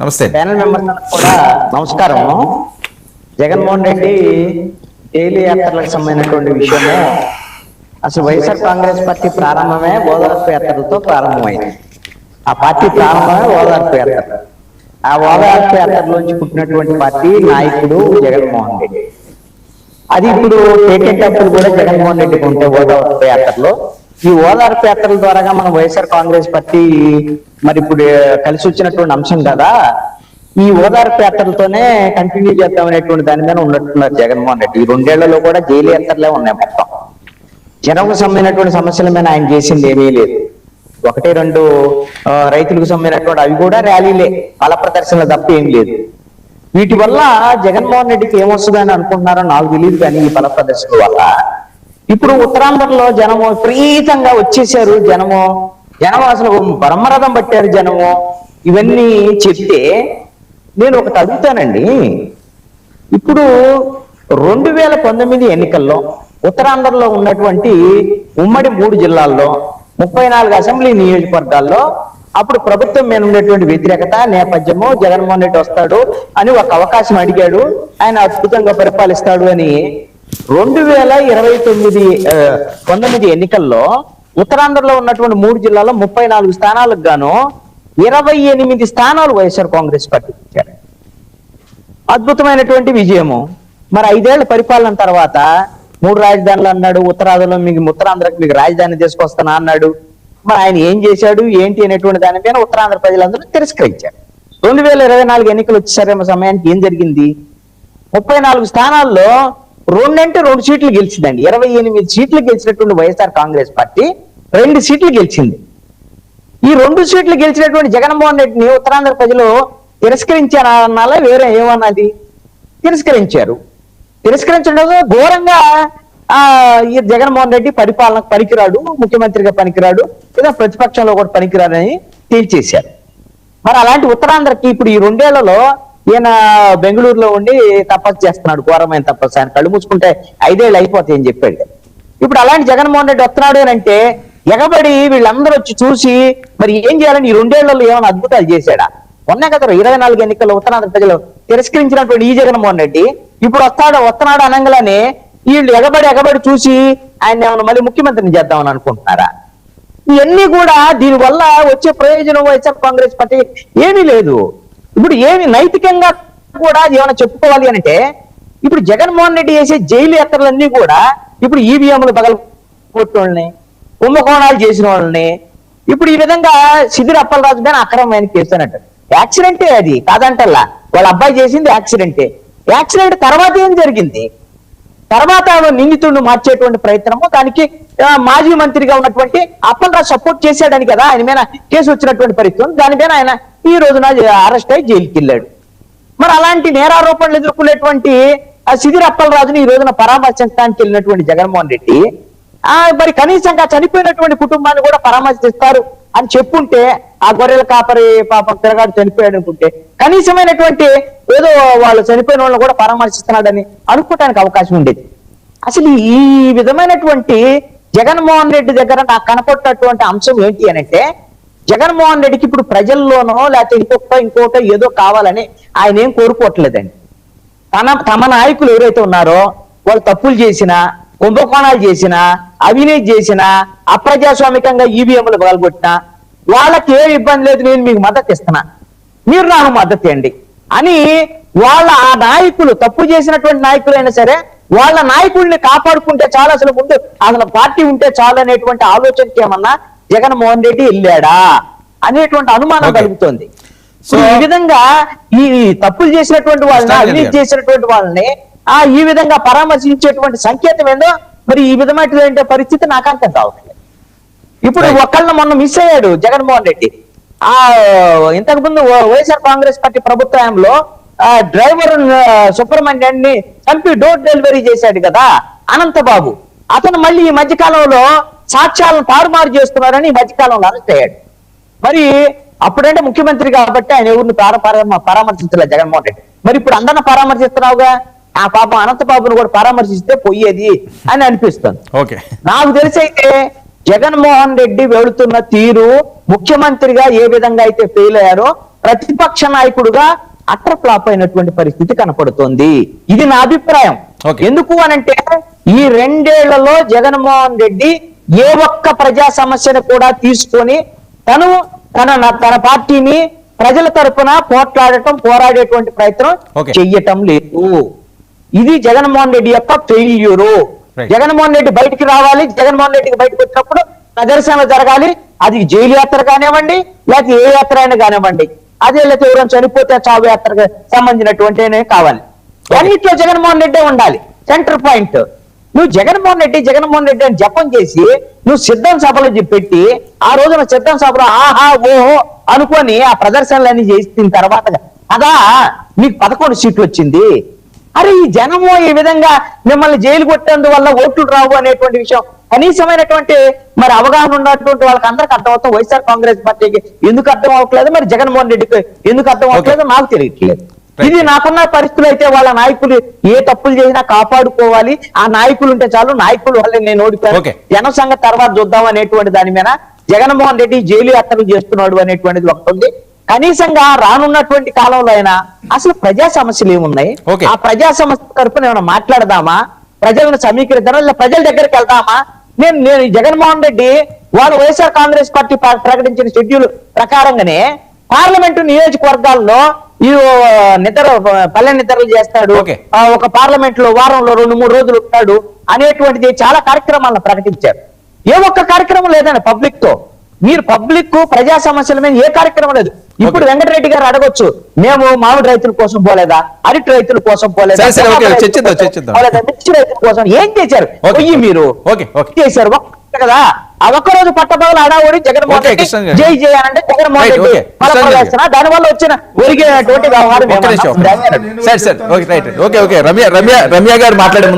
నమస్తే. Panel members కూడా నమస్కారం. జగన్మోహన్ రెడ్డి డైలీ యాత్రలకు సంబంధించినటువంటి విషయము అసలు వైఎస్ఆర్ కాంగ్రెస్ పార్టీ ప్రారంభమే ఓదార్పు యాత్రలతో ప్రారంభమైంది. ఆ పార్టీ ప్రారంభమే ఓదార్పు యాత్ర. ఆ ఓదార్పు యాత్రలోంచి పుట్టినటువంటి పార్టీ నాయకుడు జగన్మోహన్ రెడ్డి. అది ఇప్పుడు పేటెంట్ అప్పుడు కూడా జగన్మోహన్ రెడ్డికి ఉంటే ఓదార్పు యాత్రలో ఈ ఓదార్పు యాత్రల ద్వారా మన వైఎస్ఆర్ కాంగ్రెస్ పార్టీ మరి ఇప్పుడు కలిసి వచ్చినటువంటి అంశం కదా. ఈ ఓదార్పు యాత్రలతోనే కంటిన్యూ చేద్దాం అనేటువంటి దాని మీద ఉన్నట్టున్నారు జగన్మోహన్ రెడ్డి. ఈ 2 ఏళ్లలో కూడా జైలు యాత్రలే ఉన్నాయి. మొత్తం జనంకు సంబంధించినటువంటి సమస్యల మీద ఆయన చేసింది ఏమీ లేదు. 1-2 రైతులకు సంబంధించినటువంటి అవి కూడా ర్యాలీలే, బల ప్రదర్శనలు తప్ప ఏం లేదు. వీటి వల్ల జగన్మోహన్ రెడ్డికి ఏమొస్తుందని అనుకుంటున్నారో నాకు తెలియదు. కానీ ఈ బల ప్రదర్శన వల్ల ఇప్పుడు ఉత్తరాంధ్రలో జనము విపరీతంగా వచ్చేసారు. జనము అసలు బ్రహ్మరథం పట్టారు జనము. ఇవన్నీ చెప్తే నేను ఒకటి అడుగుతానండి. ఇప్పుడు 2019 ఎన్నికల్లో ఉత్తరాంధ్రలో ఉన్నటువంటి ఉమ్మడి 3 జిల్లాల్లో 34 అసెంబ్లీ నియోజకవర్గాల్లో అప్పుడు ప్రభుత్వం మీద ఉన్నటువంటి వ్యతిరేకత నేపథ్యము జగన్మోహన్ రెడ్డి వస్తాడు అని ఒక అవకాశం అడిగాడు. ఆయన అద్భుతంగా పరిపాలిస్తాడు అని 2019 ఎన్నికల్లో ఉత్తరాంధ్రలో ఉన్నటువంటి 3 జిల్లాల్లో 34 స్థానాలకు గాను 28 స్థానాలు వైఎస్ఆర్ కాంగ్రెస్ పార్టీ ఇచ్చారు. అద్భుతమైనటువంటి విజయము. మరి 5 ఏళ్ల పరిపాలన తర్వాత 3 రాజధానులు అన్నాడు. ఉత్తరాంధ్రకు మీకు రాజధాని తీసుకొస్తానా అన్నాడు. మరి ఆయన ఏం చేశాడు ఏంటి అనేటువంటి దాని మీద ఉత్తరాంధ్ర ప్రజలందరూ తిరస్కరించారు. 2024 ఎన్నికలు వచ్చేసరి సమయానికి ఏం జరిగింది? 34 స్థానాల్లో 2 సీట్లు గెలిచిందండి. 28 సీట్లు గెలిచినటువంటి వైఎస్ఆర్ కాంగ్రెస్ పార్టీ 2 సీట్లు గెలిచింది. ఈ 2 సీట్లు గెలిచినటువంటి జగన్మోహన్ రెడ్డిని ఉత్తరాంధ్ర ప్రజలు తిరస్కరించారన్నాలా వేరే ఏమన్నది? తిరస్కరించారు. తిరస్కరించడం ఘోరంగా ఈ జగన్మోహన్ రెడ్డి పరిపాలనకు పనికిరాడు, ముఖ్యమంత్రిగా పనికిరాడు, లేదా ప్రతిపక్షంలో కూడా పనికిరాడని తేల్చేశారు. మరి అలాంటి ఉత్తరాంధ్రకి ఇప్పుడు ఈ 2 ఏళ్లలో ఈయన బెంగళూరులో ఉండి తపస్సు చేస్తున్నాడు, ఘోరమైన తపస్సు. ఆయన కళ్ళు మూసుకుంటే 5 ఏళ్ళు అయిపోతాయని చెప్పాడు. ఇప్పుడు అలాంటి జగన్మోహన్ రెడ్డి వస్తున్నాడు అని అంటే ఎగబడి వీళ్ళందరూ వచ్చి చూసి మరి ఏం చేయాలని ఈ 2 ఏళ్లలో ఏమైనా అద్భుతాలు చేశాడా? ఉన్నాయి కదా 24 ఎన్నికల్లో ఉత్తరాంధ్ర ప్రజలు తిరస్కరించినటువంటి ఈ జగన్మోహన్ రెడ్డి ఇప్పుడు వస్తున్నాడు అనగానే వీళ్ళు ఎగబడి చూసి ఆయన ఏమైనా మళ్ళీ ముఖ్యమంత్రిని చేద్దామని అనుకుంటున్నారా? ఇవన్నీ కూడా దీనివల్ల వచ్చే ప్రయోజనం వైఎస్ఆర్ కాంగ్రెస్ పార్టీ ఏమీ లేదు. ఇప్పుడు ఏమి నైతికంగా కూడా ఏమైనా చెప్పుకోవాలి అంటే ఇప్పుడు జగన్మోహన్ రెడ్డి చేసే జైలు యాత్రలన్నీ కూడా ఇప్పుడు ఈవీఎంలు పగలగొట్టిన కుంభకోణాలు చేసిన వాళ్ళని ఇప్పుడు ఈ విధంగా సిద్దిరి అప్పలరాజు గాని అక్రమమైన కేసు అన్నట్టు. యాక్సిడెంటే అది కాదంటల్లా, వాళ్ళ అబ్బాయి చేసింది యాక్సిడెంటే. యాక్సిడెంట్ తర్వాత ఏం జరిగింది? తర్వాత నిందితుడిని మార్చేటువంటి ప్రయత్నము, దానికి మాజీ మంత్రిగా ఉన్నటువంటి అప్పలరాజు సపోర్ట్ చేశాడని కదా ఆయన మీద కేసు వచ్చినటువంటి పరిస్థితి. దాని మీద ఆయన ఈ రోజున అరెస్ట్ అయ్యి జైలుకి వెళ్ళాడు. మరి అలాంటి నేరారోపణలు ఎదుర్కొనేటువంటి సిద్దిరి అప్పలరాజుని ఈ రోజున పరామర్శించడానికి వెళ్ళినటువంటి జగన్మోహన్ రెడ్డి మరి కనీసంగా చనిపోయినటువంటి కుటుంబాన్ని కూడా పరామర్శిస్తారు అని చెప్పుంటే, ఆ గొర్రెల కాపరి పాపం తిరగాడు చనిపోయాడు అనుకుంటే కనీసమైనటువంటి ఏదో వాళ్ళు చనిపోయిన వాళ్ళని కూడా పరామర్శిస్తున్నాడని అనుకోవడానికి అవకాశం ఉండేది. అసలు ఈ విధమైనటువంటి జగన్మోహన్ రెడ్డి దగ్గర నాకు కనపడినటువంటి అంశం ఏంటి అని అంటే, జగన్మోహన్ రెడ్డికి ఇప్పుడు ప్రజల్లోనో లేకపోతే ఇంకోటో ఏదో కావాలని ఆయన ఏం కోరుకోవట్లేదండి. తమ నాయకులు ఎవరైతే ఉన్నారో వాళ్ళు తప్పులు చేసినా, కుంభకోణాలు చేసినా, అవినీతి చేసినా, అప్రజాస్వామికంగా ఈవీఎంలు పగలగొట్టినా వాళ్ళకి ఏ ఇబ్బంది లేదు, నేను మీకు మద్దతు ఇస్తున్నా, మీరు నాకు మద్దతు ఇవ్వండి అని వాళ్ళ ఆ నాయకులు తప్పు చేసినటువంటి నాయకులైనా సరే వాళ్ళ నాయకుల్ని కాపాడుకుంటే చాలా అసలు పార్టీ ఉంటే చాలు అనేటువంటి ఆలోచనకి ఏమన్నా జగన్మోహన్ రెడ్డి వెళ్ళాడా అనేటువంటి అనుమానం కలుగుతుంది. సో ఈ విధంగా ఈ తప్పులు చేసినటువంటి వాళ్ళని, అవినీతి చేసినటువంటి వాళ్ళని ఈ విధంగా పరామర్శించేటువంటి సంకేతం ఏందో మరి ఈ విధమైన పరిస్థితి నాకు అర్థం కావట్లేదు. ఇప్పుడు ఒకళ్ళని మొన్న మిస్ అయ్యాడు జగన్మోహన్ రెడ్డి. ఇంతకుముందు వైఎస్ఆర్ కాంగ్రెస్ పార్టీ ప్రభుత్వంలో డ్రైవర్ సుబ్రహ్మణ్యాన్ని చంపి డోర్ డెలివరీ చేశాడు కదా అనంతబాబు. అతను మళ్ళీ ఈ మధ్యకాలంలో సాక్ష్యాలను తారుమారు చేస్తున్నారని ఈ మధ్యకాలంలో అరెస్ట్ అయ్యాడు. మరి అప్పుడంటే ముఖ్యమంత్రి కాబట్టి ఆయన ఎవరిని పరామర్శించలేదు జగన్మోహన్ రెడ్డి. మరి ఇప్పుడు అందరిని పరామర్శిస్తున్నావుగా, ఆ పాపం అనంతబాబును కూడా పరామర్శిస్తే పోయేది అని అనిపిస్తుంది. నాకు తెలిసి అయితే జగన్మోహన్ రెడ్డి వెళుతున్న తీరు, ముఖ్యమంత్రిగా ఏ విధంగా అయితే ఫెయిల్ అయ్యారో ప్రతిపక్ష నాయకుడుగా అట్ర ఫ్లాప్ అయినటువంటి పరిస్థితి కనపడుతోంది. ఇది నా అభిప్రాయం. Okay. ఎందుకు అనంటే ఈ 2 ఏళ్లలో జగన్మోహన్ రెడ్డి ఏ ఒక్క ప్రజా సమస్యను కూడా తీసుకొని తన పార్టీని ప్రజల తరపున పోరాడేటువంటి ప్రయత్నం Okay. చెయ్యటం లేదు. ఇది జగన్మోహన్ రెడ్డి యొక్క ఫెయిల్యూరు. Right. జగన్మోహన్ రెడ్డి బయటికి రావాలి. జగన్మోహన్ రెడ్డికి బయటకు వచ్చినప్పుడు ప్రదర్శనలు జరగాలి. అది జైలు యాత్ర కానివ్వండి, లేకపోతే ఏ యాత్ర అయినా కానివ్వండి, అదే లేకపోతే ఎవరైనా చనిపోతే చావు యాత్రకు సంబంధించినటువంటి కావాలి. అన్నిట్లో జగన్మోహన్ రెడ్డి ఉండాలి సెంటర్ పాయింట్. నువ్వు జగన్మోహన్ రెడ్డి అని జపం చేసి నువ్వు సిద్ధం సభలు పెట్టి ఆ రోజున సిద్ధం సభలో ఆహా ఓహో అనుకొని ఆ ప్రదర్శనలన్నీ చేసిన తర్వాత అదా మీకు 11 సీట్లు వచ్చింది. అరే ఈ జనము ఈ విధంగా మిమ్మల్ని జైలు కొట్టేందువల్ల ఓట్లు రావు అనేటువంటి విషయం కనీసమైనటువంటి మరి అవగాహన ఉన్నటువంటి వాళ్ళకి అందరికి అర్థమవుతాం. వైఎస్ఆర్ కాంగ్రెస్ పార్టీకి ఎందుకు అర్థం అవ్వట్లేదు, మరి జగన్మోహన్ రెడ్డికి ఎందుకు అర్థం అవ్వట్లేదు నాకు తెలియట్లేదు. ఇది నాకున్న పరిస్థితులు అయితే వాళ్ళ నాయకులు ఏ తప్పులు చేసినా కాపాడుకోవాలి. ఆ నాయకులు ఉంటే చాలు, నాయకులు వల్లే నేను ఓడిపోయాను, జన సంగతి తర్వాత చూద్దాం అనేటువంటి దాని మీద జగన్మోహన్ రెడ్డి జైలు యాత్రలు చేస్తున్నాడు అనేటువంటిది ఒకటి ఉంది. కనీసంగా రానున్నటువంటి కాలంలో అయినా అసలు ప్రజా సమస్యలు ఏమున్నాయి, ఆ ప్రజా సమస్య తరపున ఏమైనా మాట్లాడదామా, ప్రజలను సమీకరిద్దామా, లేదా ప్రజల దగ్గరికి వెళ్దామా? నేను జగన్మోహన్ రెడ్డి వాళ్ళు వైఎస్ఆర్ కాంగ్రెస్ పార్టీ ప్రకటించిన షెడ్యూల్ ప్రకారంగానే పార్లమెంటు నియోజకవర్గాల్లో ఈ పల్లె నిద్రలు చేస్తాడు, ఒక పార్లమెంట్ లో వారంలో 2-3 రోజులు ఉంటాడు అనేటువంటిది చాలా కార్యక్రమాలను ప్రకటించారు. ఏ ఒక్క కార్యక్రమం లేదండి పబ్లిక్ తో. మీరు పబ్లిక్ ప్రజా సమస్యల మీద ఏ కార్యక్రమం లేదు. ఇప్పుడు వెంకటరెడ్డి గారు అడగొచ్చు, మేము మామిడి రైతుల కోసం పోలేదా, అరటి రైతుల కోసం పోలేదా, మిర్చి రైతుల కోసం ఏం చేశారు? మీరు చేశారు కదా. ఆ ఒక్కరోజు పట్టబోలు అడావుడి జగన్మోహన్ రెడ్డి జై జై అంటే జగన్మోహన్ రెడ్డి దాని వల్ల వచ్చిన ఒరిగేటువంటి వ్యవహారం. రమ్య గారు మాట్లాడే ముందు